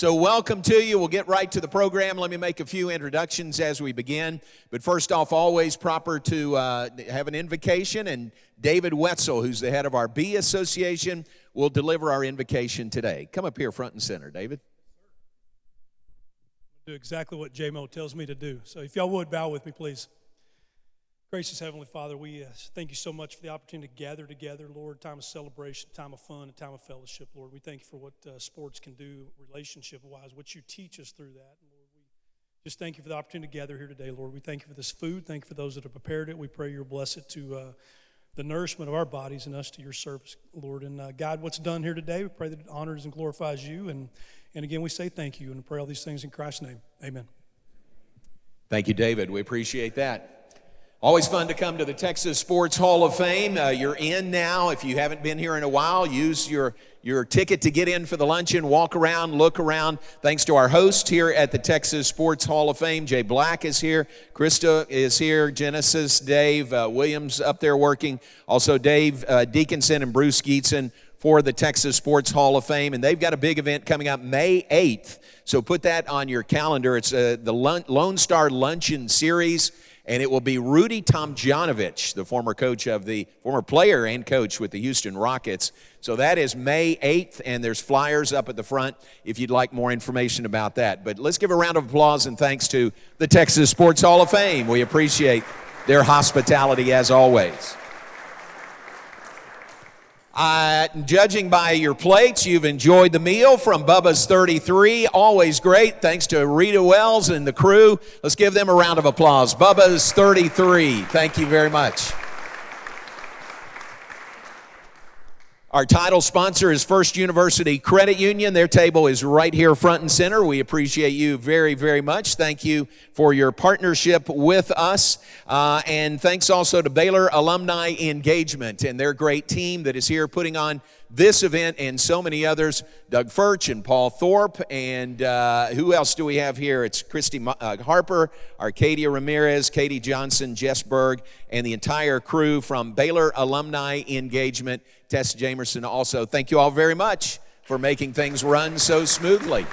So welcome to you. We'll get right to the program. Let me make a few introductions as we begin. But first off, always proper to have an invocation, and David Wetzel, who's the head of our B Association, will deliver our invocation today. Come up here front and center, David. Do exactly what J-Mo tells me to do. So if y'all would, bow with me, please. Gracious Heavenly Father, we thank you so much for the opportunity to gather together, Lord, time of celebration, time of fun, and time of fellowship, Lord. We thank you for what sports can do relationship-wise, what you teach us through that. Lord, we just thank you for the opportunity to gather here today, Lord. We thank you for this food. Thank you for those that have prepared it. We pray you'll bless it to the nourishment of our bodies and us to your service, Lord. And God, what's done here today, we pray that it honors and glorifies you. And again, we say thank you and pray all these things in Christ's name. Amen. Thank you, David. We appreciate that. Always fun to come to the Texas Sports Hall of Fame. You're in now. If you haven't been here in a while, use your ticket to get in for the luncheon. Walk around, look around. Thanks to our host here at the Texas Sports Hall of Fame. Jay Black is here. Krista is here. Genesis, Dave, Williams up there working. Also Dave Deaconson and Bruce Geetson for the Texas Sports Hall of Fame. And they've got a big event coming up May 8th. So put that on your calendar. It's the Lone Star Luncheon Series. And it will be Rudy Tomjanovich, the former player and coach with the Houston Rockets. So that is May 8th, and there's flyers up at the front if you'd like more information about that. But let's give a round of applause and thanks to the Texas Sports Hall of Fame. We appreciate their hospitality as always. Judging by your plates, you've enjoyed the meal from Bubba's 33. Always great. Thanks to Rita Wells and the crew. Let's give them a round of applause. Bubba's 33. Thank you very much. Our title sponsor is First University Credit Union. Their table is right here front and center. We appreciate you very, very much. Thank you for your partnership with us. And thanks also to Baylor Alumni Engagement and their great team that is here putting on this event and so many others. Doug Furch and Paul Thorpe, and who else do we have here? It's Christy Harper, Arcadia Ramirez, Katie Johnson, Jess Berg, and the entire crew from Baylor Alumni Engagement. Tess Jamerson also. Thank you all very much for making things run so smoothly.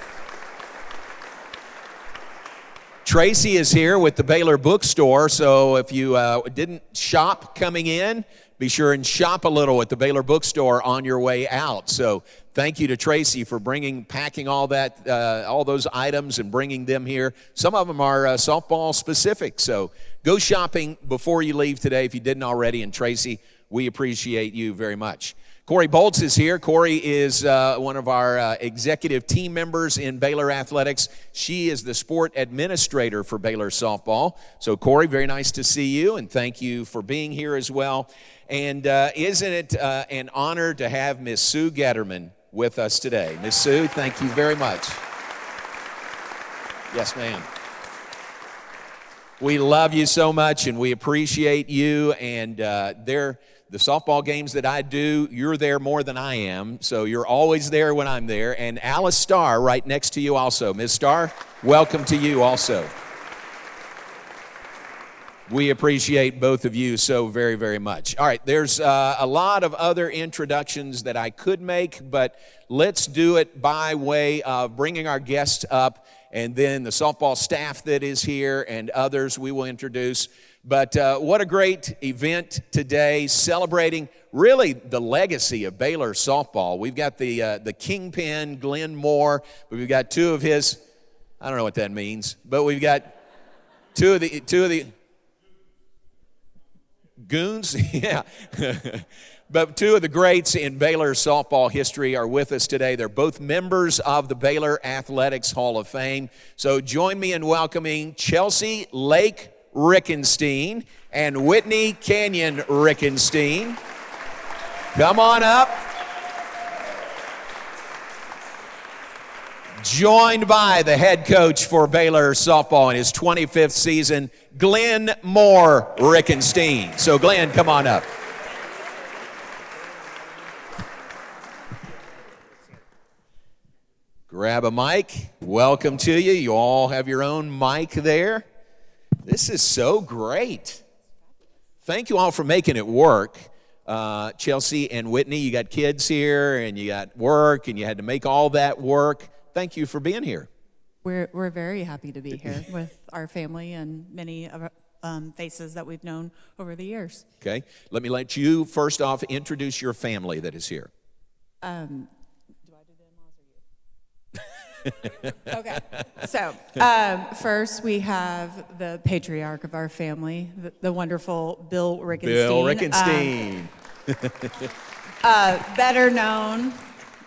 Tracy is here with the Baylor Bookstore, so if you didn't shop coming in, be sure and shop a little at the Baylor Bookstore on your way out. So thank you to Tracy for packing all those items and bringing them here. Some of them are softball specific, so go shopping before you leave today if you didn't already. And Tracy, we appreciate you very much. Corey Bolts is here. Corey is one of our executive team members in Baylor Athletics. She is the sport administrator for Baylor softball. So Corey, very nice to see you, and thank you for being here as well. And isn't it an honor to have Miss Sue Getterman with us today? Miss Sue, thank you very much. Yes, ma'am. We love you so much, and we appreciate you. And the softball games that I do, you're there more than I am, so you're always there when I'm there. And Alice Starr right next to you also. Ms. Starr, welcome to you also. We appreciate both of you so very, very much. All right, there's a lot of other introductions that I could make, but let's do it by way of bringing our guests up, and then the softball staff that is here and others we will introduce. But what a great event today, celebrating really the legacy of Baylor softball. We've got the kingpin, Glenn Moore. We've got two of his, I don't know what that means, but we've got two of the goons, yeah. But two of the greats in Baylor softball history are with us today. They're both members of the Baylor Athletics Hall of Fame. So join me in welcoming Chelsi Lake-Reichenstein and Whitney Canion-Reichenstein. Come on up. Joined by the head coach for Baylor softball in his 25th season, Glenn Moore Reichenstein. So Glenn, come on up. Grab a mic. Welcome to you. You all have your own mic there. This is so great. Thank you all for making it work. Chelsi and Whitney, you got kids here and you got work and you had to make all that work. thank you for being here. We're very happy to be here with our family and many of faces that we've known over the years. Okay, let me let you first off introduce your family that is here. Do I do the in-laws or you? Okay, so first we have the patriarch of our family, the wonderful Bill Reichenstein. Bill Reichenstein. Better known,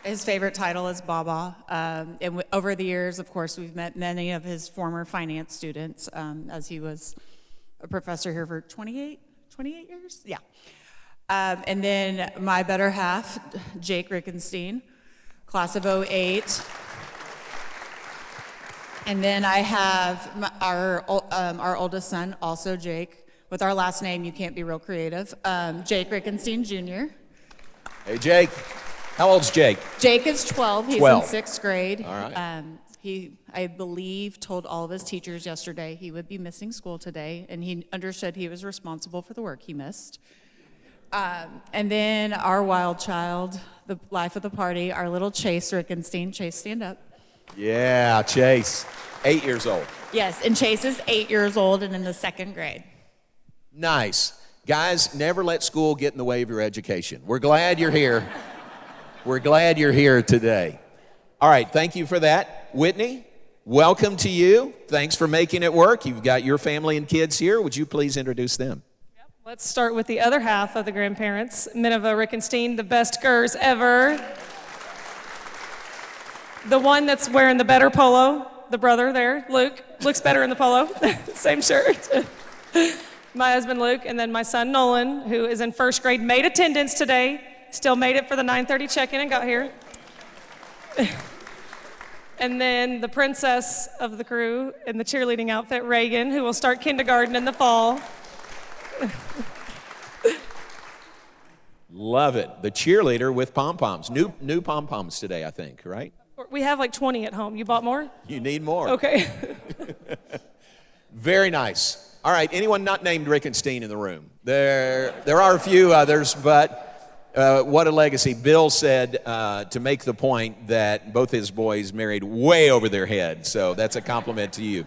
his favorite title is Baba. And over the years, of course, we've met many of his former finance students as he was a professor here for 28 years? Yeah. And then my better half, Jake Reichenstein, class of '08. And then I have our oldest son, also Jake. With our last name, you can't be real creative. Jake Reichenstein Jr. Hey, Jake. How old's Jake? Jake is 12. He's 12. in sixth grade. All right. He, I believe, told all of his teachers yesterday he would be missing school today, and he understood he was responsible for the work he missed. And then our wild child, the life of the party, our little Chase Reichenstein. Chase, stand up. Yeah, Chase, 8 years old. Yes, and Chase is 8 years old and in the second grade. Nice. Guys, never let school get in the way of your education. We're glad you're here. We're glad you're here today. All right, thank you for that. Whitney, welcome to you. Thanks for making it work. You've got your family and kids here. Would you please introduce them? Yep. Let's start with the other half of the grandparents. Minerva Reichenstein, the best girls ever. The one that's wearing the better polo, the brother there, Luke, looks better in the polo. Same shirt. My husband, Luke, and then my son, Nolan, who is in first grade, made attendance today. Still made it for the 9:30 check-in and got here. And then the princess of the crew in the cheerleading outfit, Reagan, who will start kindergarten in the fall. Love it. The cheerleader with pom-poms. New pom-poms today, I think, right? We have like 20 at home. You bought more? You need more. Okay. Very nice. All right, anyone not named Reichenstein in the room? There are a few others, but what a legacy. Bill said to make the point that both his boys married way over their head, so that's a compliment to you.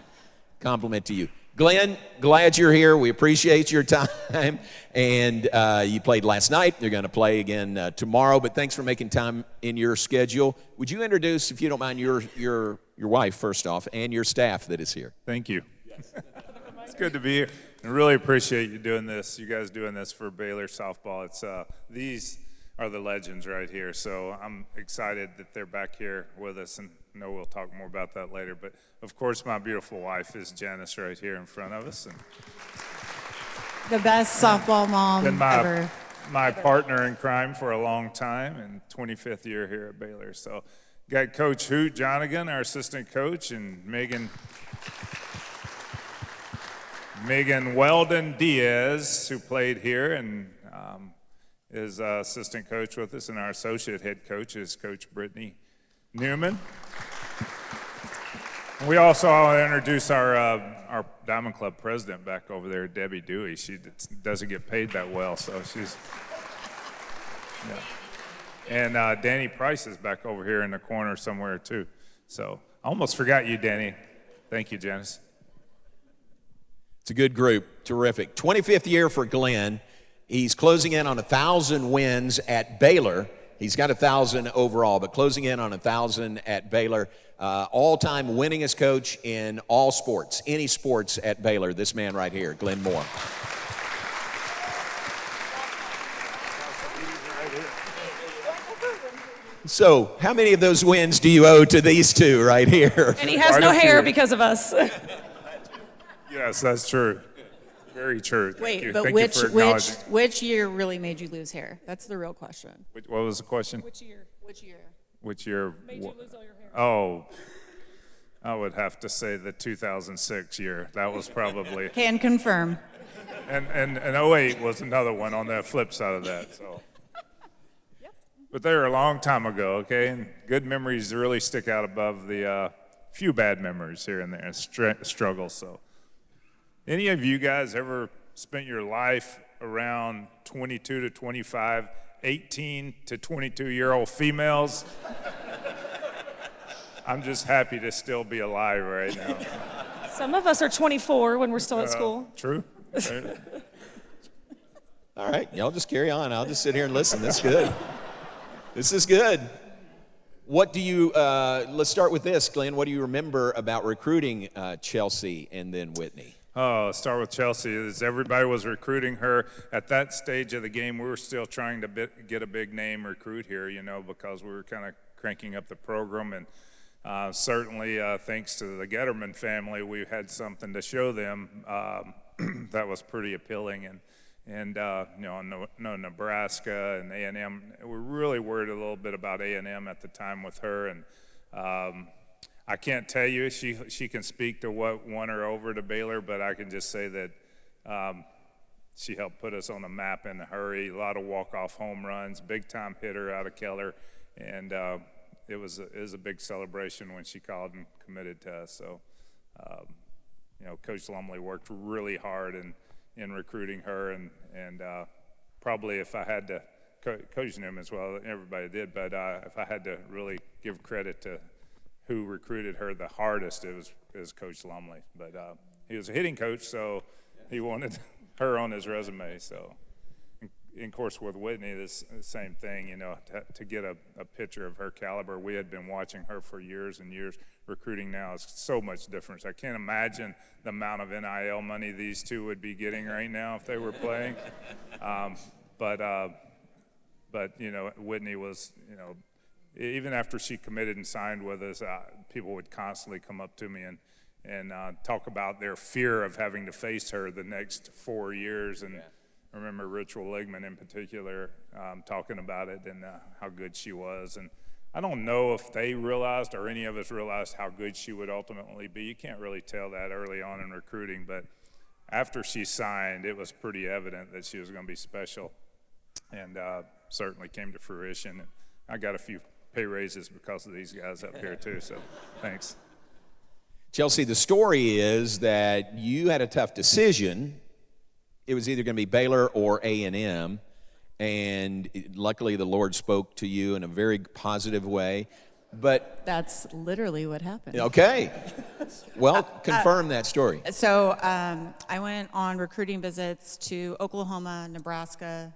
Compliment to you. Glenn, glad you're here. We appreciate your time, and you played last night. You're going to play again tomorrow, but thanks for making time in your schedule. Would you introduce, if you don't mind, your wife first off, and your staff that is here? Thank you. It's good to be here. I really appreciate you doing this. You guys doing this for Baylor softball. It's these are the legends right here. So I'm excited that they're back here with us, and I know we'll talk more about that later. But of course, my beautiful wife is Janice right here in front of us, and The best softball mom been ever. my partner in crime for a long time, and 25th year here at Baylor. So got Coach Hoot Jonigan, our assistant coach, and Megan Weldon Diaz, who played here and is assistant coach with us, and our associate head coach is Coach Brittany Newman. We also introduce our Diamond Club president back over there, Debbie Dewey. She doesn't get paid that well, so she's, yeah. And Danny Price is back over here in the corner somewhere too. So I almost forgot you, Danny. Thank you, Janice. It's a good group. Terrific. 25th year for Glenn. He's closing in on 1,000 wins at Baylor. He's got 1,000 overall, but closing in on 1,000 at Baylor. All-time winningest coach in all sports, any sports at Baylor, this man right here, Glenn Moore. So, how many of those wins do you owe to these two right here? And he has no hair because of us. Yes, that's true. Very true. Thank Wait, you. but Thank you for acknowledging. which year really made you lose hair? That's the real question. What was the question? Which year Which year? Which year? made you lose all your hair? Oh, I would have to say the 2006 year. That was probably, Can confirm. and 08 was another one on the flip side of that. So, but they were a long time ago. Okay, and good memories really stick out above the few bad memories here and there, struggles. So, any of you guys ever spent your life around 22 to 25, 18 to 22-year-old females? I'm just happy to still be alive right now. Some of us are 24 when we're still at school. True. All right, y'all just carry on. I'll just sit here and listen. That's good. This is good. What do you, let's start with this, Glenn. What do you remember about recruiting Chelsi and then Whitney? Oh, let's start with Chelsi. As everybody was recruiting her at that stage of the game, we were still trying to get a big name recruit here, because we were kind of cranking up the program. And certainly, thanks to the Getterman family, we had something to show them that was pretty appealing. And Nebraska and A&M, we're really worried a little bit about A&M at the time with her. And I can't tell you she can speak to what won her over to Baylor, but I can just say that she helped put us on the map in a hurry. A lot of walk-off home runs, big-time hitter out of Keller, and it was a big celebration when she called and committed to us. So, Coach Lumley worked really hard in recruiting her, and probably if I had to, Coach knew him as well, everybody did, but if I had to really give credit to who recruited her the hardest, it was Coach Lumley. But he was a hitting coach, so he wanted her on his resume. So, of course, with Whitney, the same thing, to get a pitcher of her caliber. We had been watching her for years and years. Recruiting now is so much different. I can't imagine the amount of NIL money these two would be getting right now if they were playing. But Whitney was, even after she committed and signed with us, people would constantly come up to me and talk about their fear of having to face her the next 4 years. And I remember Rich Ligman in particular talking about it and how good she was. And I don't know if they realized or any of us realized how good she would ultimately be. You can't really tell that early on in recruiting, but after she signed, it was pretty evident that she was going to be special, and certainly came to fruition. And I got a few pay raises because of these guys up here too, so thanks. Chelsi, the story is that you had a tough decision. It was either going to be Baylor or A&M. And luckily the Lord spoke to you in a very positive way. But That's literally what happened. okay. Well, confirm that story. So I went on recruiting visits to Oklahoma, Nebraska,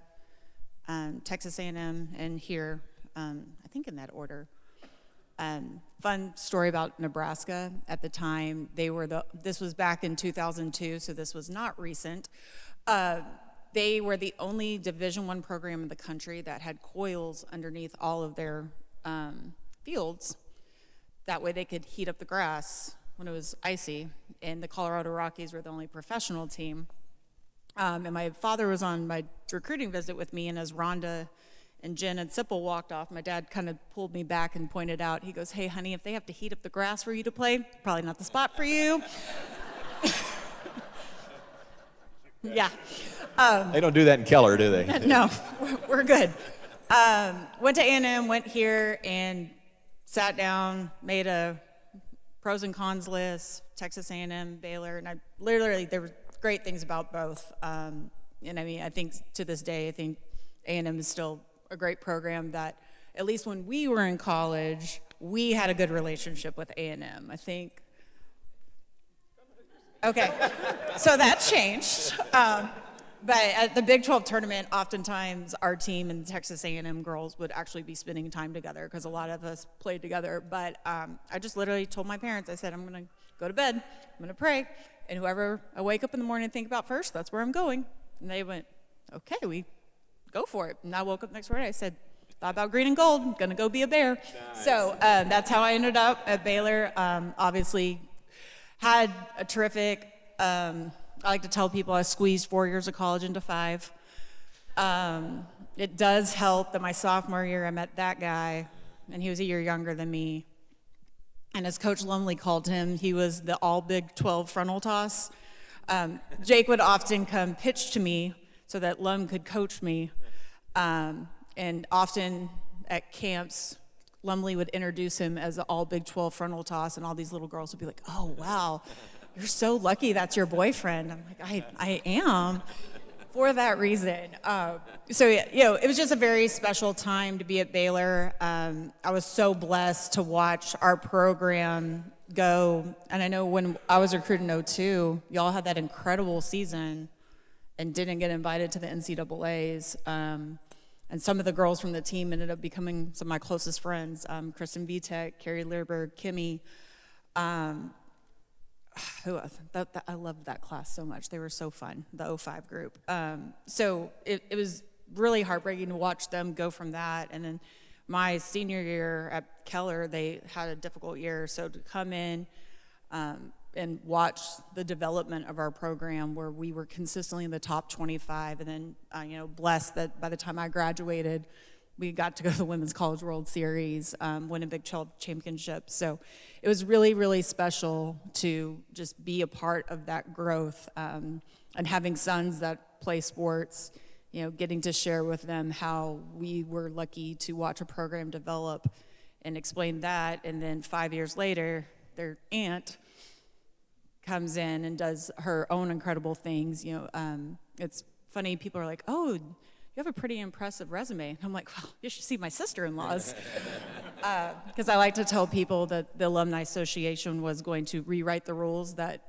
Texas A&M, and here, I think in that order. Fun story about Nebraska. At the time, this was back in 2002, so this was not recent. They were the only Division I program in the country that had coils underneath all of their fields. That way they could heat up the grass when it was icy. And the Colorado Rockies were the only professional team. And my father was on my recruiting visit with me, and as Rhonda and Jen and Sipple walked off, my dad kind of pulled me back and pointed out, he goes, "Hey, honey, if they have to heat up the grass for you to play, probably not the spot for you." Yeah. They don't do that in Keller, do they? No, we're good. Went to A&M, went here, and sat down, made a pros and cons list, Texas A&M, Baylor, and I literally, there were great things about both. And I mean, I think to this day, I think A&M is still a great program that, at least when we were in college, we had a good relationship with A&M. I think. Okay, so that changed. But at the Big 12 tournament, oftentimes our team and Texas A&M girls would actually be spending time together because a lot of us played together. But I just literally told my parents, I said, I'm going to go to bed, I'm going to pray, and whoever I wake up in the morning and think about first, that's where I'm going. And they went, okay, we go for it. And I woke up next morning, I said, thought about green and gold, going to go be a Bear. Nice. So that's how I ended up at Baylor. Obviously, had a terrific, I like to tell people I squeezed 4 years of college into 5. It does help that my sophomore year I met that guy, and he was a year younger than me. And as Coach Lumley called him, he was the all Big 12 frontal toss. Jake would often come pitch to me so that Lum could coach me. And often at camps, Lumley would introduce him as the all Big 12 frontal toss, and all these little girls would be like, oh, wow, you're so lucky that's your boyfriend. I'm like, I am. for that reason. So, it was just a very special time to be at Baylor. I was so blessed to watch our program go. And I know when I was recruited in '02, y'all had that incredible season and didn't get invited to the NCAAs. And some of the girls from the team ended up becoming some of my closest friends. Kristen Vitek, Carrie Learberg, Kimmy. Who else? I loved that class so much. They were so fun, the '05 group. So it was really heartbreaking to watch them go from that. And then my senior year at Keller, they had a difficult year. So to come in and watch the development of our program where we were consistently in the top 25, and then, blessed that by the time I graduated, we got to go to the Women's College World Series, win a Big 12 championship. So it was really, really special to just be a part of that growth, and having sons that play sports, getting to share with them how we were lucky to watch a program develop and explain that. And then 5 years later, their aunt comes in and does her own incredible things. It's funny, people are like, oh, you have a pretty impressive resume. And I'm like, well, you should see my sister-in-laws. Because I like to tell people that the Alumni Association was going to rewrite the rules that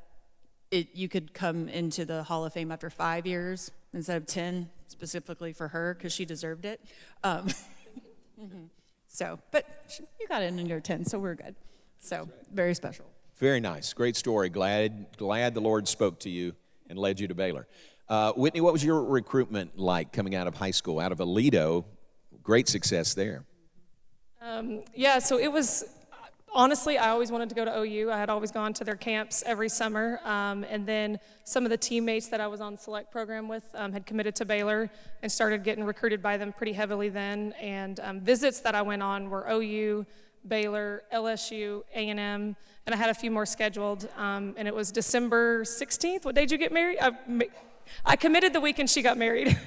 you could come into the Hall of Fame after 5 years instead of 10, specifically for her, because she deserved it. So, but you got in your 10, so we're good. So, very special. Very nice. Great story. Glad the Lord spoke to you and led you to Baylor. Whitney, what was your recruitment like coming out of high school, out of Aledo? Great success there. So it was, honestly, I always wanted to go to OU. I had always gone to their camps every summer. And then some of the teammates that I was on the select program with had committed to Baylor and started getting recruited by them pretty heavily then. And visits that I went on were OU, Baylor, LSU, A&M, and I had a few more scheduled. And it was December 16th. What day did you get married? I committed the weekend she got married.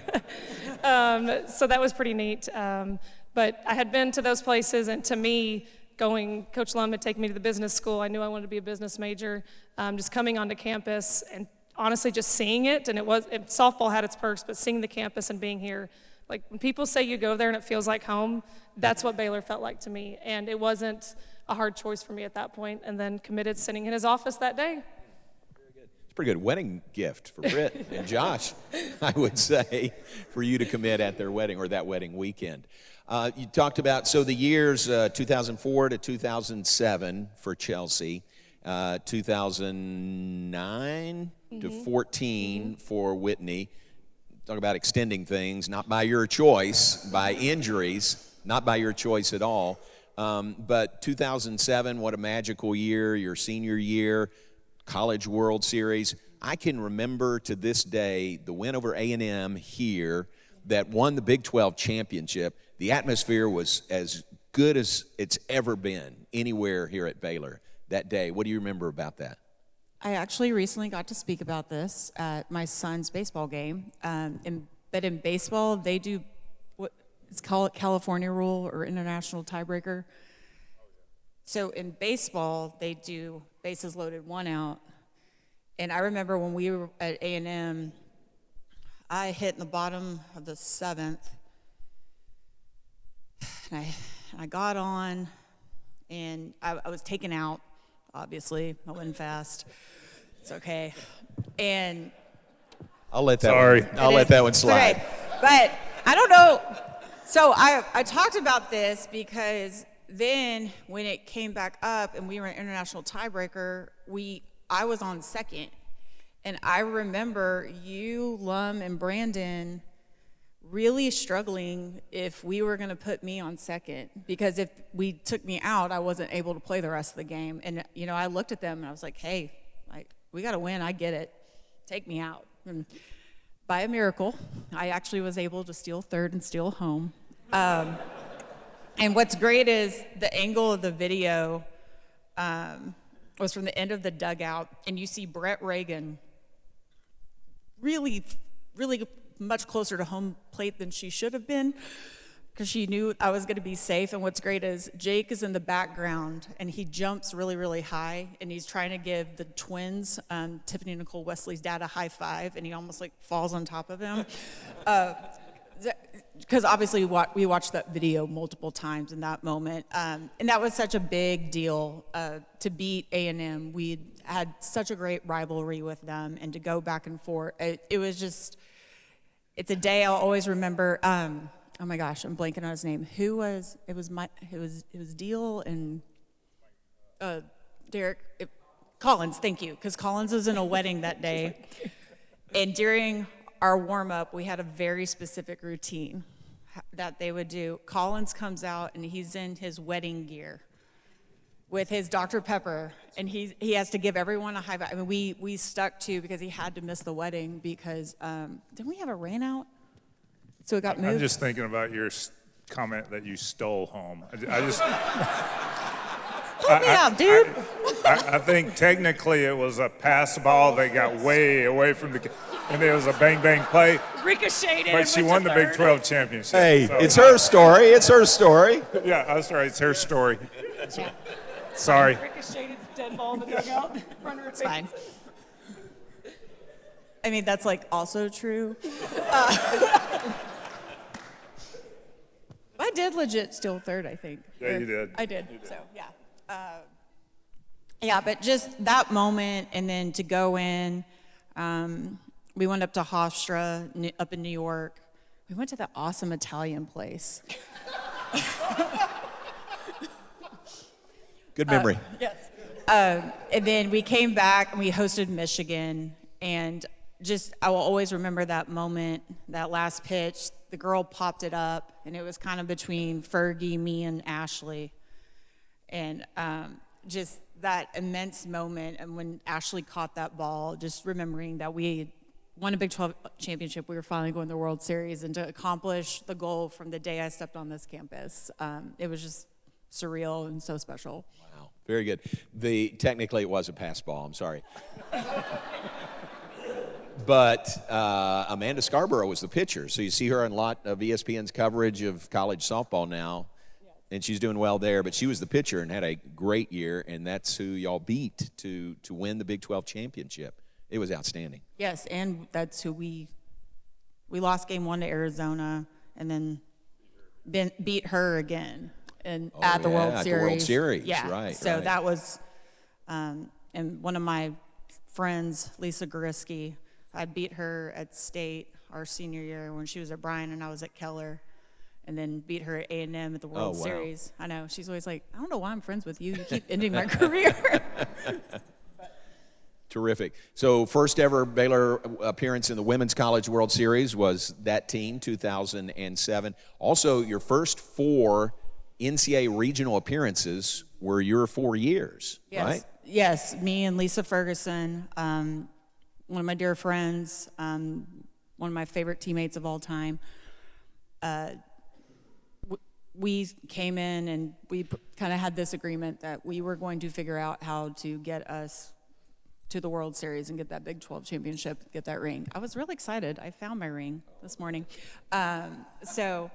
So that was pretty neat. But I had been to those places, and to me, Coach Lum had taken me to the business school. I knew I wanted to be a business major. Just coming onto campus and honestly just seeing it, and softball had its perks, but seeing the campus and being here, like when people say you go there and it feels like home, that's what Baylor felt like to me. And it wasn't a hard choice for me at that point, and then committed sitting in his office that day. It's a pretty good wedding gift for Britt and Josh, I would say, for you to commit at their wedding or that wedding weekend. You talked about, so the years 2004 to 2007 for Chelsi, 2009 to 14 for Whitney. Talk about extending things, not by your choice, by injuries, not by your choice at all. But 2007, what a magical year, your senior year, College World Series. I can remember to this day the win over A&M here that won the Big 12 championship. The atmosphere was as good as it's ever been anywhere here at Baylor that day. What do you remember about that? I actually recently got to speak about this at my son's baseball game. But in baseball, they do what it's called California rule or international tiebreaker. So in baseball, they do bases loaded, one out. And I remember when we were at A&M, I hit in the bottom of the seventh. And I got on, and I was taken out, obviously. I went fast. It's okay. And I'll let that one slide. Okay. But I don't know. So I talked about this because then when it came back up and we were in international tiebreaker, I was on second. And I remember you, Lum, and Brandon really struggling if we were going to put me on second, because if we took me out, I wasn't able to play the rest of the game. And, I looked at them and I was like, hey, we got to win. I get it. Take me out. And by a miracle, I actually was able to steal third and steal home. And what's great is the angle of the video was from the end of the dugout, and you see Brett Reagan really, really much closer to home plate than she should have been. because she knew I was going to be safe. And what's great is Jake is in the background, and he jumps really, really high, and he's trying to give the twins, Tiffany and Nicole Wesley's dad, a high five, and he almost like falls on top of him. Because obviously we watched that video multiple times in that moment, and that was such a big deal to beat A&M. We had such a great rivalry with them, and to go back and forth, it was just, it's a day I'll always remember. Oh my gosh, I'm blanking on his name. It was Deal and Derek Collins. Thank you, because Collins was in a wedding that day, and during our warm-up, we had a very specific routine that they would do. Collins comes out, and he's in his wedding gear with his Dr. Pepper, and he has to give everyone a high five. I mean, we stuck to, because he had to miss the wedding because, didn't we have a rain out? So it got moved? I'm just thinking about your comment that you stole home. I just... Help me out, dude. I think technically it was a pass ball that got way away from the... And it was a bang-bang play. Ricocheted. But she won the Big 12 championship. Hey, so, it's her story. It's her story. Yeah, I'm sorry. It's her story. Sorry. Ricocheted, dead ball in the dugout. Runner It's fine. I mean, that's like also true. I did legit steal third, I think. Yeah, you did. I did. So yeah. Yeah, but just that moment, and then to go in, we went up to Hofstra up in New York. We went to that awesome Italian place. Good memory. Yes. And then we came back and we hosted Michigan, and just, I will always remember that moment, that last pitch. The girl popped it up, and it was kind of between Fergie, me, and Ashley. And just that immense moment, and when Ashley caught that ball, just remembering that we won a Big 12 championship, we were finally going to the World Series, and to accomplish the goal from the day I stepped on this campus, it was just surreal and so special. Wow, very good. Technically it was a pass ball, I'm sorry. But Amanda Scarborough was the pitcher, so you see her in a lot of ESPN's coverage of college softball now, and she's doing well there, but she was the pitcher and had a great year, and that's who y'all beat to win the Big 12 championship. It was outstanding. Yes, and that's who we lost game 1 to Arizona, and then beat her again at the World Series. At the World Series, yeah. right. So right. that was, and one of my friends, Lisa Goriski, I beat her at state our senior year when she was at Bryan and I was at Keller, and then beat her at A&M at the World Series. I know, she's always like, I don't know why I'm friends with you. You keep ending my career. Terrific. So first ever Baylor appearance in the Women's College World Series was that team, 2007. Also, your first 4 NCAA regional appearances were your 4 years, Yes. right? Yes, me and Lisa Ferguson, one of my dear friends, one of my favorite teammates of all time. We came in and we kind of had this agreement that we were going to figure out how to get us to the World Series and get that Big 12 championship, get that ring. I was really excited. I found my ring this morning. So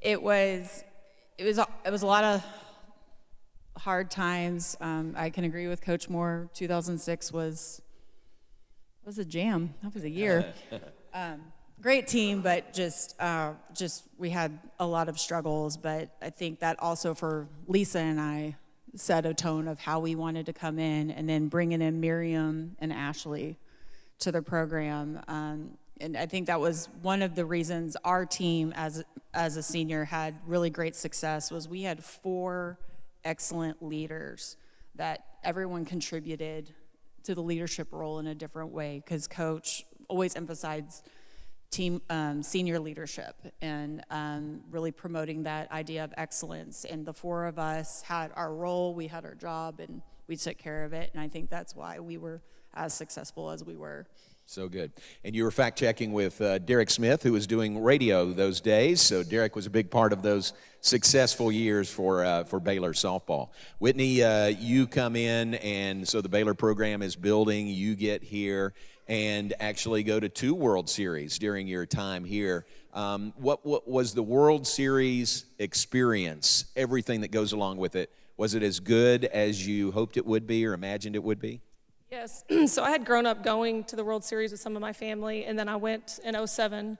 it was a lot of hard times. I can agree with Coach Moore. 2006 was a jam. That was a year. Great team, but just we had a lot of struggles. But I think that also for Lisa and I set a tone of how we wanted to come in, and then bringing in Miriam and Ashley to the program. And I think that was one of the reasons our team as a senior had really great success, was we had 4 excellent leaders that everyone contributed to the leadership role in a different way, because Coach always emphasized team senior leadership and really promoting that idea of excellence. And the 4 of us had our role, we had our job, and we took care of it. And I think that's why we were as successful as we were. So good. And you were fact-checking with Derek Smith, who was doing radio those days. So Derek was a big part of those successful years for Baylor softball. Whitney, you come in, and so the Baylor program is building. You get here, and actually go to 2 World Series during your time here. What was the World Series experience, everything that goes along with it? Was it as good as you hoped it would be or imagined it would be? Yes. So I had grown up going to the World Series with some of my family, and then I went in '07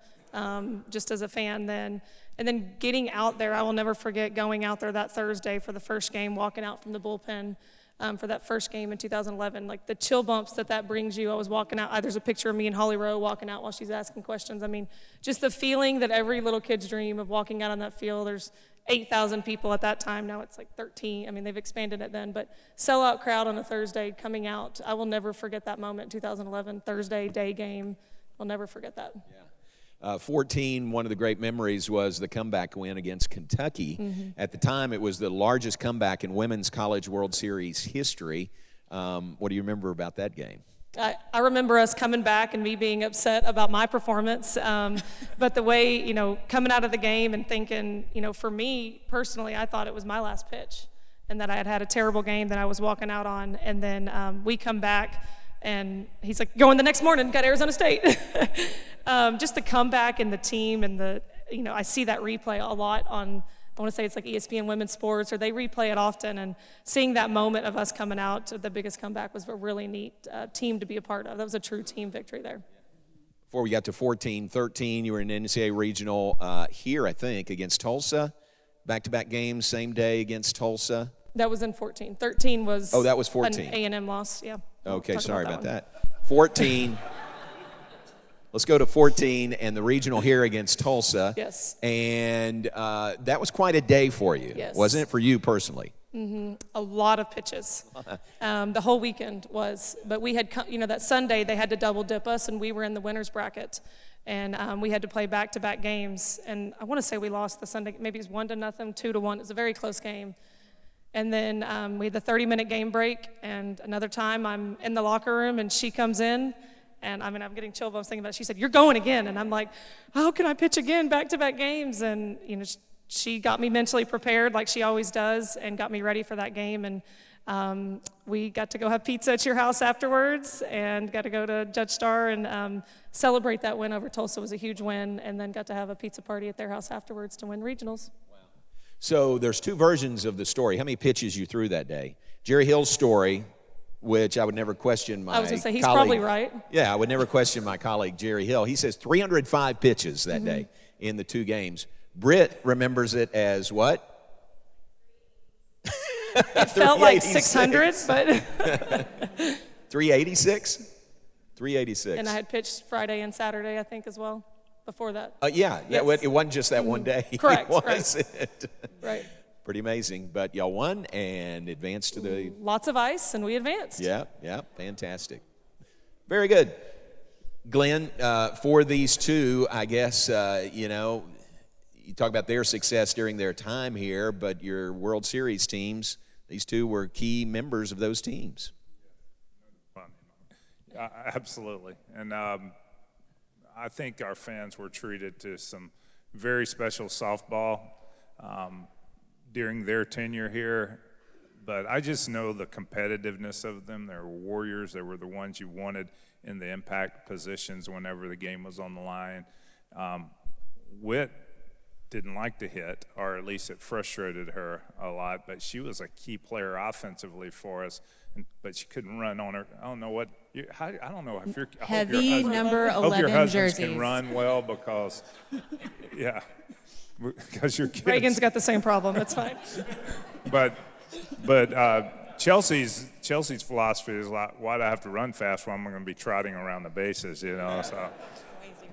just as a fan then. And then getting out there, I will never forget going out there that Thursday for the first game, walking out from the bullpen for that first game in 2011. Like the chill bumps that brings you. I was walking out. There's a picture of me and Holly Rowe walking out while she's asking questions. I mean, just the feeling that every little kid's dream of walking out on that field. There's 8,000 people at that time. Now it's like 13. I mean, they've expanded it then. But sellout crowd on a Thursday coming out. I will never forget that moment in 2011, Thursday day game. I'll never forget that. Yeah. 14, one of the great memories was the comeback win against Kentucky. At the time, it was the largest comeback in Women's College World Series history. What do you remember about that game? I remember us coming back and me being upset about my performance, but the way, coming out of the game and thinking, for me personally, I thought it was my last pitch and that I had had a terrible game that I was walking out on, and then we come back and he's like, going the next morning, got Arizona State. Just the comeback and the team and I see that replay a lot on, I want to say it's like ESPN Women's Sports, or they replay it often, and seeing that moment of us coming out, the biggest comeback, was a really neat team to be a part of. That was a true team victory there. Before we got to 14, 13, you were in NCAA Regional here, I think, against Tulsa. Back-to-back games, same day against Tulsa. That was in 14. 13 was that was 14. An A&M loss, yeah. Okay, sorry about that. 14. Let's go to 14 and the regional here against Tulsa. Yes. And that was quite a day for you, yes. Wasn't it, for you personally? A lot of pitches. The whole weekend was. But we had, that Sunday they had to double dip us, and we were in the winner's bracket. And we had to play back-to-back games. And I want to say we lost the Sunday. Maybe it was 1-0, 2-1. It was a very close game. And then we had the 30-minute game break. And another time I'm in the locker room, and she comes in. And I'm getting chill bumps thinking about it. She said, "You're going again." And I'm like, how can I pitch again, back-to-back games? And, she got me mentally prepared like she always does and got me ready for that game. And we got to go have pizza at your house afterwards and got to go to Judge Starr and celebrate that win over Tulsa. Was a huge win, and then got to have a pizza party at their house afterwards to win regionals. Wow. So there's 2 versions of the story. How many pitches you threw that day? Jerry Hill's story, which I would never question my I was going to say, he's colleague. probably right. Yeah, I would never question my colleague, Jerry Hill. He says 305 pitches that day in the 2 games. Britt remembers it as what? It felt like 600, but 386? 386. and I had pitched Friday and Saturday, I think, as well, before that. Yeah, Yes. it wasn't just that one day. Correct, was right. it? Right. Pretty amazing. But y'all won and advanced to the... Lots of ice, and we advanced. Yeah, fantastic. Very good. Glenn, for these 2, I guess, you talk about their success during their time here, but your World Series teams, these 2 were key members of those teams. Absolutely. And I think our fans were treated to some very special softball during their tenure here. But I just know the competitiveness of them. They were warriors. They were the ones you wanted in the impact positions whenever the game was on the line. Whit didn't like to hit, or at least it frustrated her a lot, but she was a key player offensively for us, but she couldn't run on her. I don't know what, I don't know if you're, Heavy number I hope your 11 husbands jerseys. can run well because, because your kids. Reagan's got the same problem. It's fine. But Chelsi's philosophy is like, why do I have to run fast when I'm going to be trotting around the bases, so.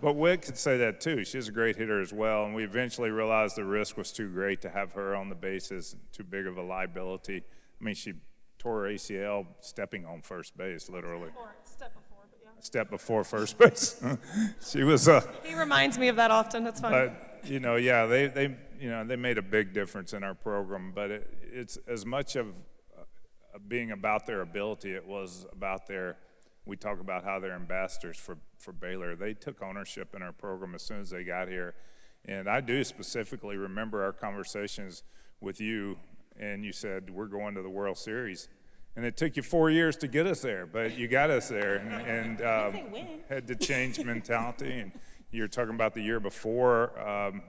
But Whit could say that too. She's a great hitter as well, and we eventually realized the risk was too great to have her on the bases, too big of a liability. I mean, she tore her ACL stepping on first base, literally. Step before first base. She was. He reminds me of that often. That's fine. But they made a big difference in our program. But it's as much of being about their ability. It was about their. We talk about how they're ambassadors for Baylor. They took ownership in our program as soon as they got here. And I do specifically remember our conversations with you, and you said, we're going to the World Series. And it took you 4 years to get us there, but you got us there, and had to change mentality. And you're talking about the year before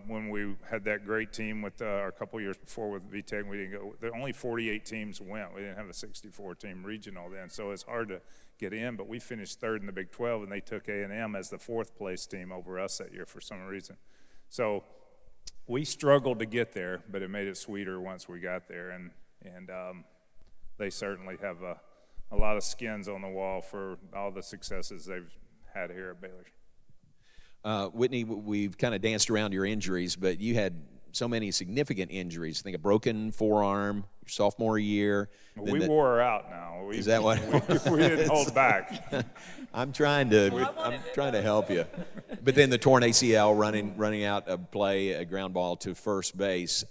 when we had that great team with a couple years before with VTech. We didn't go. There only 48 teams went. We didn't have a 64-team regional then, so it's hard to get in. But we finished third in the Big 12, and they took A&M as the fourth place team over us that year for some reason. So we struggled to get there, but it made it sweeter once we got there, and they certainly have a lot of skins on the wall for all the successes they've had here at Baylor. Whitney, we've kind of danced around your injuries, but you had so many significant injuries. I think a broken forearm your sophomore year. We wore her out now. Is that what? We didn't hold back. I'm trying to help you. But then the torn ACL running out a play, a ground ball to first base.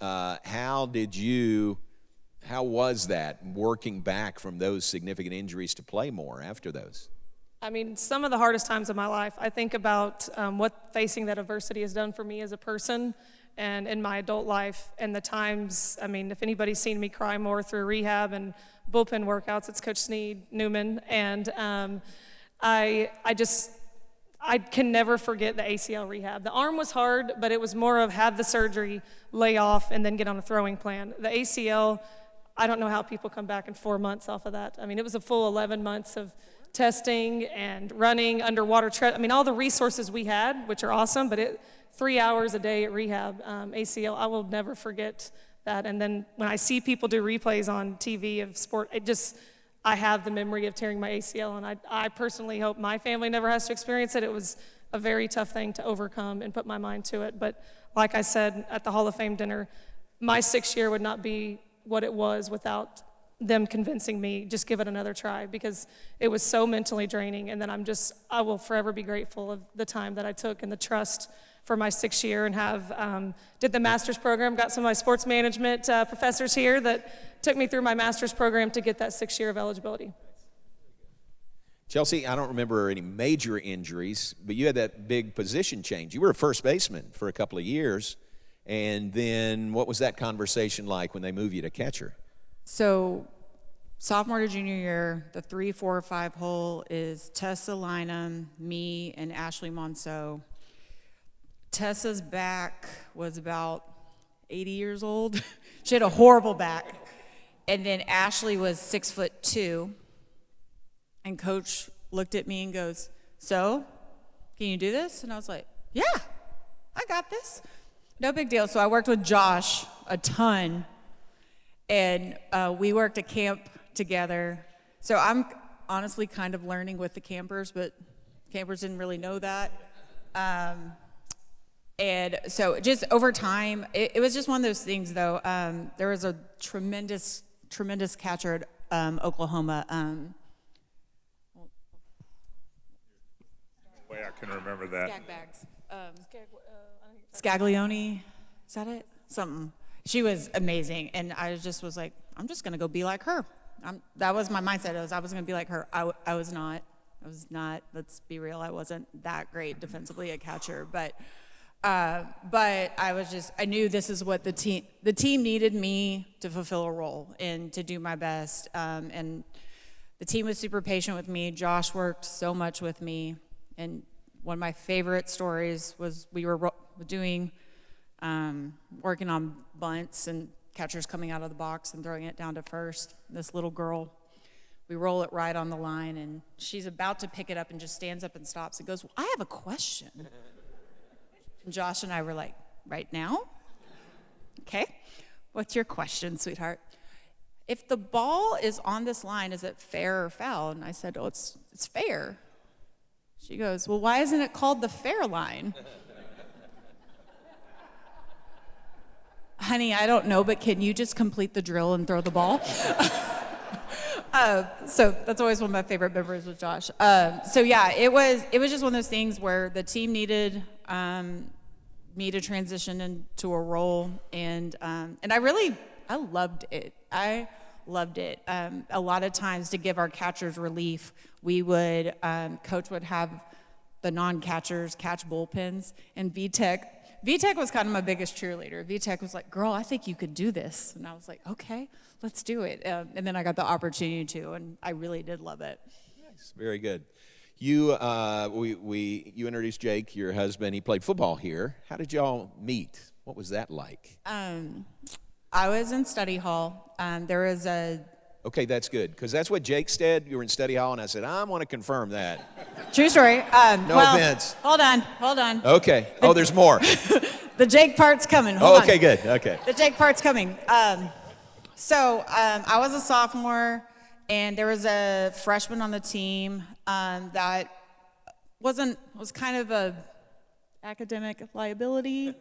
How was that, working back from those significant injuries to play more after those? I mean, some of the hardest times of my life, I think about what facing that adversity has done for me as a person and in my adult life, and the times, I mean, if anybody's seen me cry more through rehab and bullpen workouts, it's Coach Sneed Newman, and I can never forget the ACL rehab. The arm was hard, but it was more of have the surgery, lay off, and then get on a throwing plan. The ACL, I don't know how people come back in 4 months off of that. I mean, it was a full 11 months of testing and running underwater. I mean, all the resources we had, which are awesome, but 3 hours a day at rehab, ACL, I will never forget that. And then when I see people do replays on TV of sport, I have the memory of tearing my ACL, and I personally hope my family never has to experience it. It was a very tough thing to overcome and put my mind to it. But like I said at the Hall of Fame dinner, my 6th year would not be what it was without them convincing me, just give it another try, because it was so mentally draining. And then I will forever be grateful of the time that I took and the trust for my 6th year, and did the master's program, got some of my sports management professors here that took me through my master's program to get that 6th year of eligibility. Chelsi, I don't remember any major injuries, but you had that big position change. You were a first baseman for a couple of years, and then what was that conversation like when they moved you to catcher? So sophomore to junior year, the 3, 4, 5 hole is Tessa Lynham, me, and Ashley Monceau. Tessa's back was about 80 years old. She had a horrible back. And then Ashley was 6'2". And coach looked at me and goes, "So, can you do this?" And I was like, "Yeah, I got this. No big deal." So I worked with Josh a ton. And we worked at camp together. So I'm honestly kind of learning with the campers, but campers didn't really know that. And so just over time, it was just one of those things, though. There was a tremendous catcher at Oklahoma. Way I can remember that. Skag bags. Scaglione, is that it? Something. She was amazing, and I just was like, I'm just going to go be like her. That was my mindset. I was going to be like her. I was not. Let's be real. I wasn't that great defensively at catcher, but I knew this is what the team needed me to fulfill a role and to do my best. And the team was super patient with me. Josh worked so much with me, and one of my favorite stories was we were doing. Working on bunts and catchers coming out of the box and throwing it down to first. This little girl, we roll it right on the line, and she's about to pick it up and just stands up and stops and goes, "Well, I have a question." And Josh and I were like, "Right now? Okay. What's your question, sweetheart?" "If the ball is on this line, is it fair or foul?" And I said, "Oh, it's fair." She goes, "Well, why isn't it called the fair line?" "Honey, I don't know, but can you just complete the drill and throw the ball?" So that's always one of my favorite memories with Josh. So yeah, it was just one of those things where the team needed me to transition into a role, and I loved it. I loved it. A lot of times to give our catchers relief, we would coach would have the non-catchers catch bullpens, and VTech VTech was kind of my biggest cheerleader. VTech was like, girl, I think you could do this. And I was like, okay, let's do it. And then I got the opportunity to, and I really did love it. Nice. Very good. You, you introduced Jake, your husband. He played football here. How did y'all meet? What was that like? I was in study hall. There was a... Okay, that's good, because that's what Jake said. You were in study hall, and I said, I want to confirm that. True story. No offense. Hold on. Okay. Oh, there's more. The Jake part's coming. Hold on. Okay, good. Okay. The Jake part's coming. So I was a sophomore, and there was a freshman on the team that was kind of a academic liability.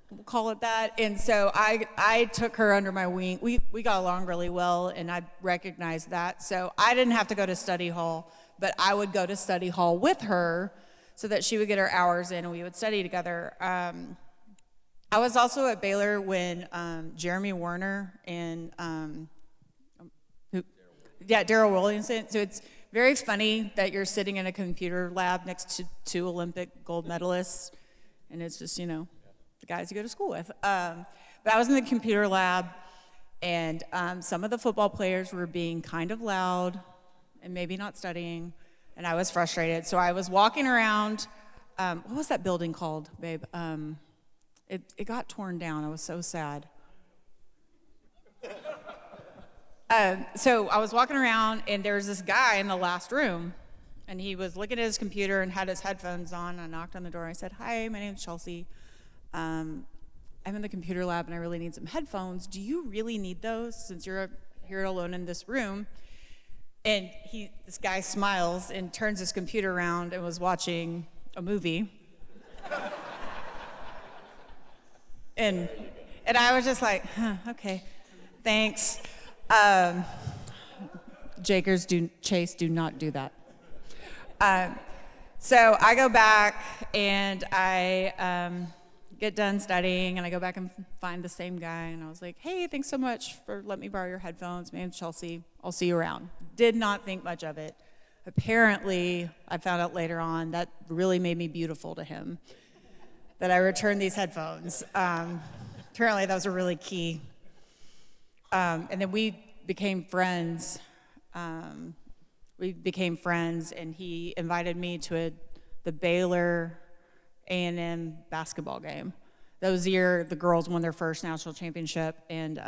We'll call it that. And so I took her under my wing. We got along really well, and I recognized that. So I didn't have to go to study hall, but I would go to study hall with her so that she would get her hours in and we would study together. I was also at Baylor when Jeremy Warner and Daryl Williamson. So it's very funny that you're sitting in a computer lab next to two Olympic gold medalists, and it's just, the guys you go to school with. But I was in the computer lab, and some of the football players were being kind of loud and maybe not studying, and I was frustrated. So I was walking around. What was that building called, babe? It got torn down. I was so sad. So I was walking around, and there was this guy in the last room, and he was looking at his computer and had his headphones on. I knocked on the door. I said, hi, my name's Chelsi. I'm in the computer lab and I really need some headphones. Do you really need those since you're here alone in this room? And this guy smiles and turns his computer around and was watching a movie. and I was just like, okay, thanks. Chase, do not do that. So I go back and I get done studying, and I go back and find the same guy, and I was like, hey, thanks so much for letting me borrow your headphones. My name's Chelsi. I'll see you around. Did not think much of it. Apparently, I found out later on that really made me beautiful to him, that I returned these headphones. Apparently, that was a really key. And then we became friends. And he invited me to the Baylor A&M basketball game. That was the year the girls won their first national championship, and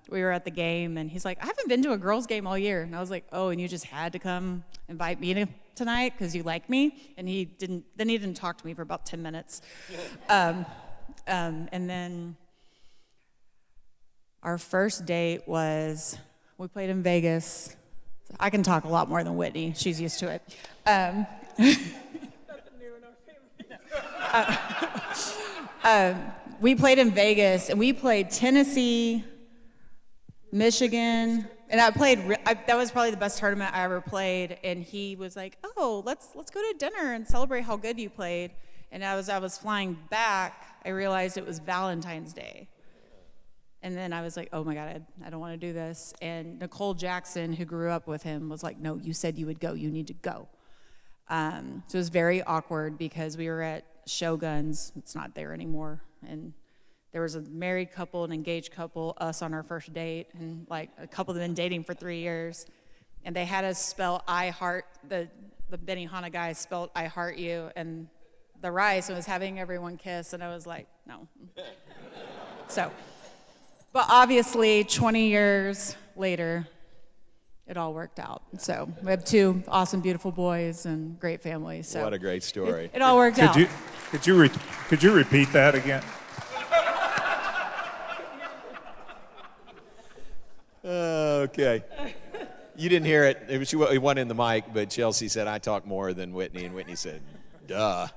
we were at the game, and he's like, I haven't been to a girls game all year. And I was like, oh, and you just had to come invite me tonight because you like me? And he didn't talk to me for about 10 minutes. And then our first date was, we played in Vegas. I can talk a lot more than Whitney. She's used to it. We played in Vegas, and we played Tennessee, Michigan, and that was probably the best tournament I ever played. And he was like, "Oh, let's go to dinner and celebrate how good you played." And as I was flying back, I realized it was Valentine's Day. And then I was like, "Oh my God, I don't want to do this." And Nicole Jackson, who grew up with him, was like, "No, you said you would go. You need to go." So it was very awkward because we were at Shoguns. It's not there anymore. And there was a married couple, an engaged couple, us on our first date, and like a couple that had been dating for 3 years. And they had us spell I heart, the Benihana guy spelled I heart you, and the rice was having everyone kiss, and I was like, no. So, but obviously 20 years later, it all worked out. So we have 2 awesome, beautiful boys and great families. So What a great story. It all worked out. Could you repeat that again? Okay. You didn't hear it. It wasn't in the mic, but Chelsi said, I talk more than Whitney, and Whitney said, duh.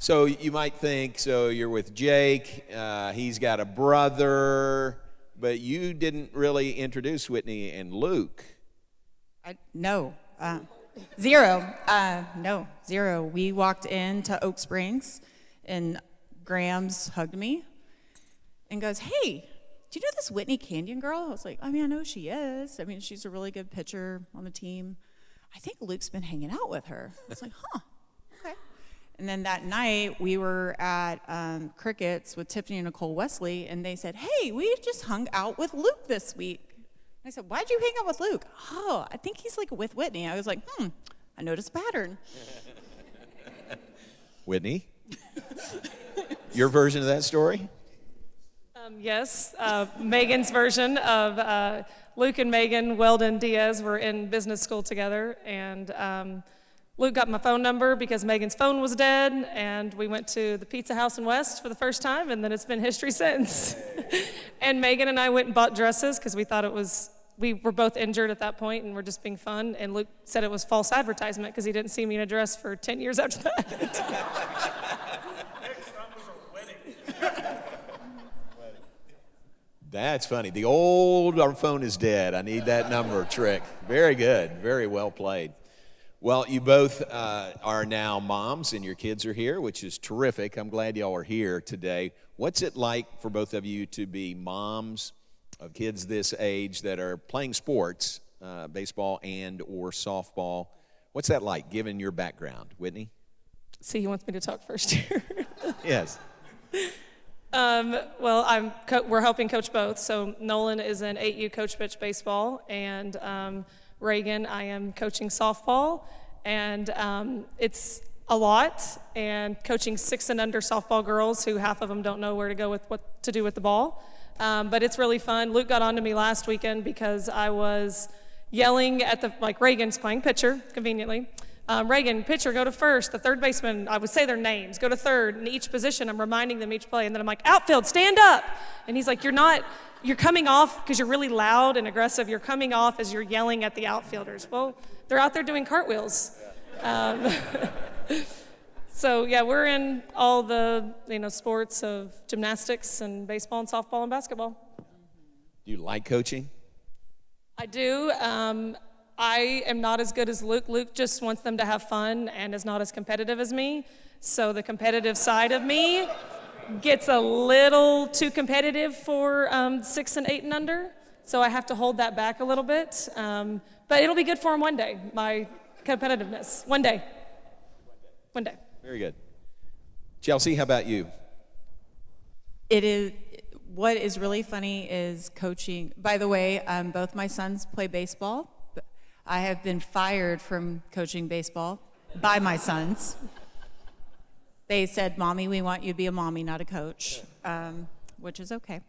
So you might think, so you're with Jake, he's got a brother, but you didn't really introduce Whitney and Luke. No. Zero. We walked into Oak Springs, and Grams hugged me and goes, hey, do you know this Whitney Canyon girl? I was like, I know she is. She's a really good pitcher on the team. I think Luke's been hanging out with her. I was like, huh, okay. And then that night, we were at Crickets with Tiffany and Nicole Wesley, and they said, hey, we just hung out with Luke this week. I said, why'd you hang out with Luke? Oh, I think he's like with Whitney. I was like, I noticed a pattern. Whitney, your version of that story? Yes, Megan's version of Luke and Megan Weldon Diaz were in business school together, and Luke got my phone number because Megan's phone was dead, and we went to the Pizza House in West for the first time, and then it's been history since. And Megan and I went and bought dresses because we were both injured at that point and we're just being fun, and Luke said it was false advertisement because he didn't see me in a dress for 10 years after that. Next time was a wedding. That's funny. The old our phone is dead. I need that number trick. Very good. Very well played. Well, you both are now moms, and your kids are here, which is terrific. I'm glad y'all are here today. What's it like for both of you to be moms of kids this age that are playing sports, baseball and or softball? What's that like, given your background? Whitney? See, he wants me to talk first here. Yes. Well, we're helping coach both. So Nolan is in 8U coach pitch baseball, and Reagan, I am coaching softball, and it's a lot. And coaching 6 and under softball girls, who half of them don't know where to go with what to do with the ball. But it's really fun. Luke got on to me last weekend because I was yelling at Reagan's playing pitcher, conveniently. Reagan, pitcher, go to first. The third baseman, I would say their names, go to third. In each position, I'm reminding them each play. And then I'm like, outfield, stand up. And he's like, you're coming off, because you're really loud and aggressive, you're coming off as you're yelling at the outfielders. Well, they're out there doing cartwheels. So yeah, we're in all the sports of gymnastics and baseball and softball and basketball. Do you like coaching? I do. I am not as good as Luke. Luke just wants them to have fun and is not as competitive as me. So the competitive side of me gets a little too competitive for 6 and 8 and under. So I have to hold that back a little bit. But it'll be good for him one day, my competitiveness. One day. One day. Very good. Chelsi, how about you? What is really funny is coaching. By the way, both my sons play baseball. I have been fired from coaching baseball by my sons. They said, Mommy, we want you to be a mommy, not a coach, which is okay.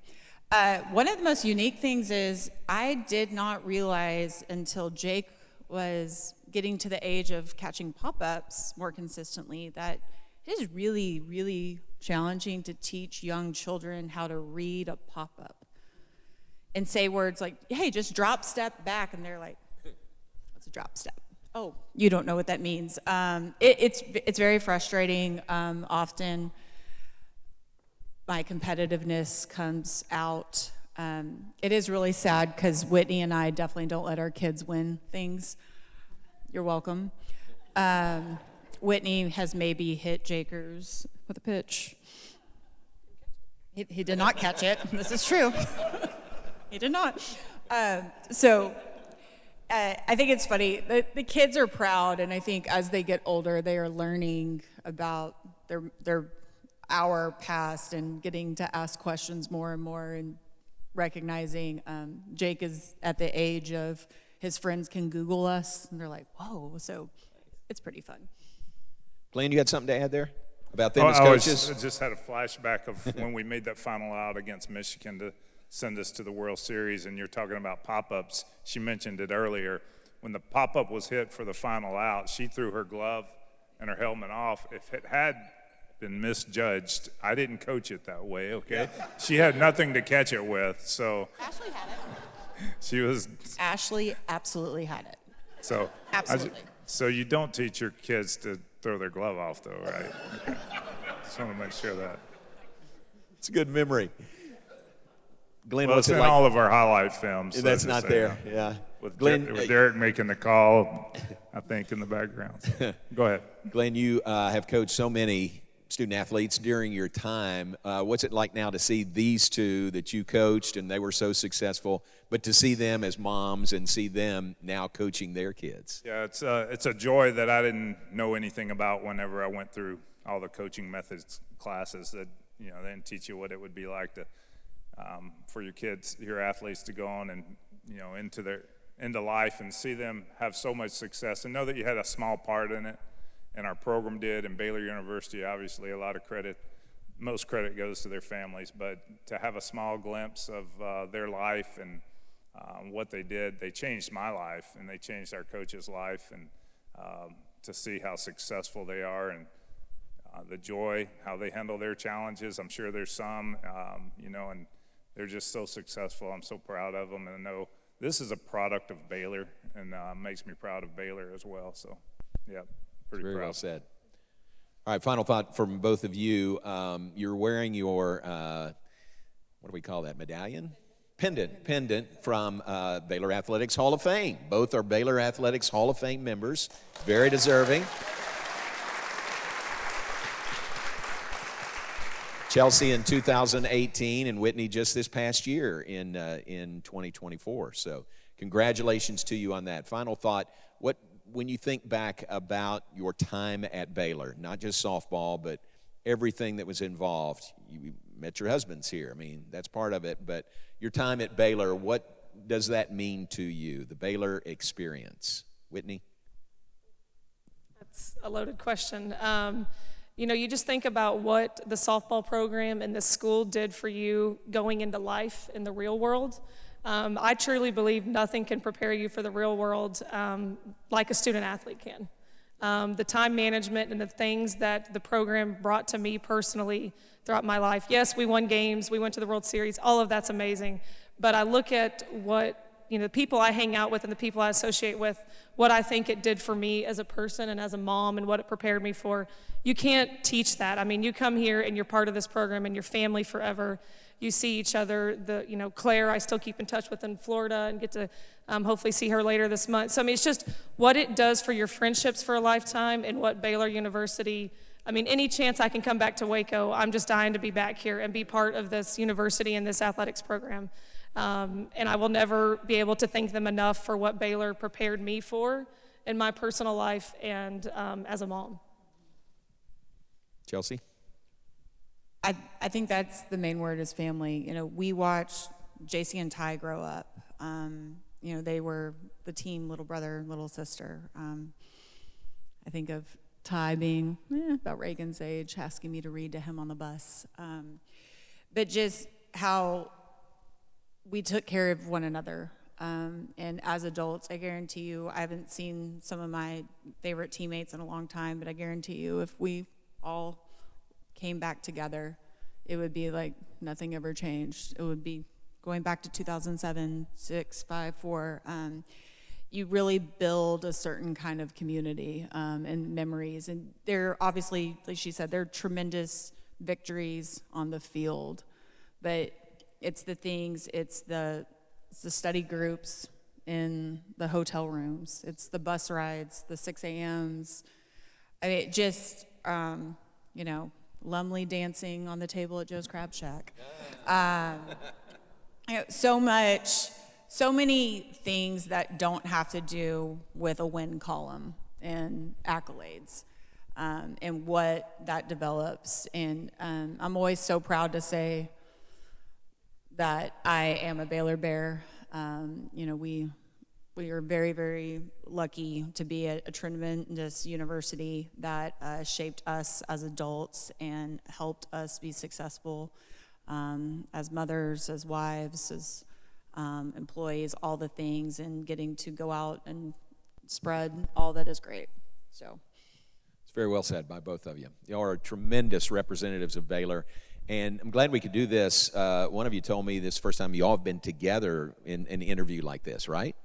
One of the most unique things is I did not realize until Jake was getting to the age of catching pop-ups more consistently that it is really, really challenging to teach young children how to read a pop-up and say words like, hey, just drop, step, back, and they're like, what's a drop, step? Oh, you don't know what that means. It's very frustrating. Often my competitiveness comes out. It is really sad because Whitney and I definitely don't let our kids win things. You're welcome. Whitney has maybe hit Jakers with a pitch. He did not catch it. This is true. He did not. I think it's funny. The kids are proud, and I think as they get older, they are learning about our past and getting to ask questions more and more, and recognizing Jake is at the age of his friends can Google us, and they're like, whoa. So it's pretty fun. Glenn, you got something to add there about them as coaches? I just had a flashback of when we made that final out against Michigan to send us to the World Series, and you're talking about pop-ups. She mentioned it earlier. When the pop-up was hit for the final out, she threw her glove and her helmet off. If it had been misjudged, I didn't coach it that way, okay? Yeah. She had nothing to catch it with, so. Ashley had it. She was. Ashley absolutely had it. So. Absolutely. So you don't teach your kids to throw their glove off, though, right? Okay. Just want to make sure that. It's a good memory. Glenn, well, what's it's it in like? all of our highlight films. That's not there, yeah. With Glenn, with Derek making the call, I think, in the background. So, go ahead. Glenn, you have coached so many student athletes during your time. What's it like now to see these two that you coached and they were so successful, but to see them as moms and see them now coaching their kids? Yeah, it's a joy that I didn't know anything about whenever I went through all the coaching methods classes that, you know, then teach you what it would be like to, for your kids, your athletes to go on and, you know, into life and see them have so much success and know that you had a small part in it, and our program did, and Baylor University, obviously a lot of credit, most credit goes to their families, but to have a small glimpse of their life and what they did, they changed my life and they changed our coach's life, and to see how successful they are and the joy, how they handle their challenges. I'm sure there's some, you know, and they're just so successful. I'm so proud of them, and I know this is a product of Baylor, and makes me proud of Baylor as well. So, yeah, pretty Very proud. well said. All right, final thought from both of you. You're wearing your, what do we call that, medallion? Pendant from Baylor Athletics Hall of Fame. Both are Baylor Athletics Hall of Fame members. Very deserving. Chelsi in 2018 and Whitney just this past year in 2024. So congratulations to you on that. Final thought, when you think back about your time at Baylor, not just softball, but everything that was involved, you met your husbands here. I mean, that's part of it. But your time at Baylor, what does that mean to you, the Baylor experience? Whitney? That's a loaded question. You know, you just think about what the softball program and the school did for you going into life in the real world. I truly believe nothing can prepare you for the real world like a student athlete can. The time management and the things that the program brought to me personally throughout my life. Yes, we won games, we went to the World Series, all of that's amazing. But I look at what, you know, the people I hang out with and the people I associate with, what I think it did for me as a person and as a mom and what it prepared me for. You can't teach that. I mean, you come here and you're part of this program and your family forever. You see each other. You know, Claire, I still keep in touch with in Florida and get to hopefully see her later this month. So, I mean, it's just what it does for your friendships for a lifetime and what Baylor University, I mean, any chance I can come back to Waco, I'm just dying to be back here and be part of this university and this athletics program. And I will never be able to thank them enough for what Baylor prepared me for in my personal life and as a mom. Chelsi? I think that's the main word is family. You know, we watched JC and Ty grow up. You know, they were the team, little brother, little sister. I think of Ty being about Reagan's age, asking me to read to him on the bus. But just how we took care of one another. And as adults, I guarantee you, I haven't seen some of my favorite teammates in a long time, but I guarantee you if we all came back together, it would be like nothing ever changed. It would be going back to 2007, 6, 5, 4. You really build a certain kind of community and memories. And they're obviously, like she said, they're tremendous victories on the field. But it's the things, it's the study groups in the hotel rooms. It's the bus rides, the 6 a.m.s. I mean, just, you know, Lumley dancing on the table at Joe's Crab Shack. You know, so many things that don't have to do with a win column and accolades, and what that develops. And I'm always so proud to say that I am a Baylor Bear. You know, we are very, very lucky to be at a tremendous university that shaped us as adults and helped us be successful as mothers, as wives, as employees, all the things, and getting to go out and spread all that is great. So It's very well said by both of you. You are tremendous representatives of Baylor. And I'm glad we could do this. One of you told me this first time you all have been together in an interview like this, right?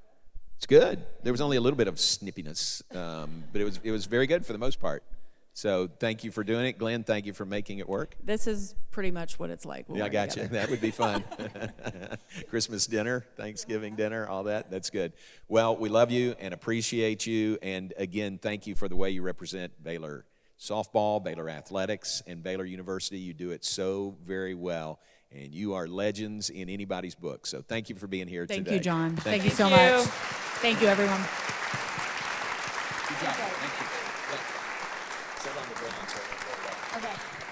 It's good. There was only a little bit of snippiness, but it was very good for the most part. So thank you for doing it. Glenn, thank you for making it work. this is pretty much what it's like when Yeah, I we're got together. you. That would be fun. Christmas dinner, Thanksgiving dinner, all that. That's good. Well, we love you and appreciate you. And again, thank you for the way you represent Baylor softball, Baylor athletics, and Baylor University. You do it so very well. And you are legends in anybody's book. So thank you for being here today. Thank you, John. Thank you you. so Thank much. you. Thank you, everyone. Good job. Thank you. Sit on the ground so it won't roll off. Okay.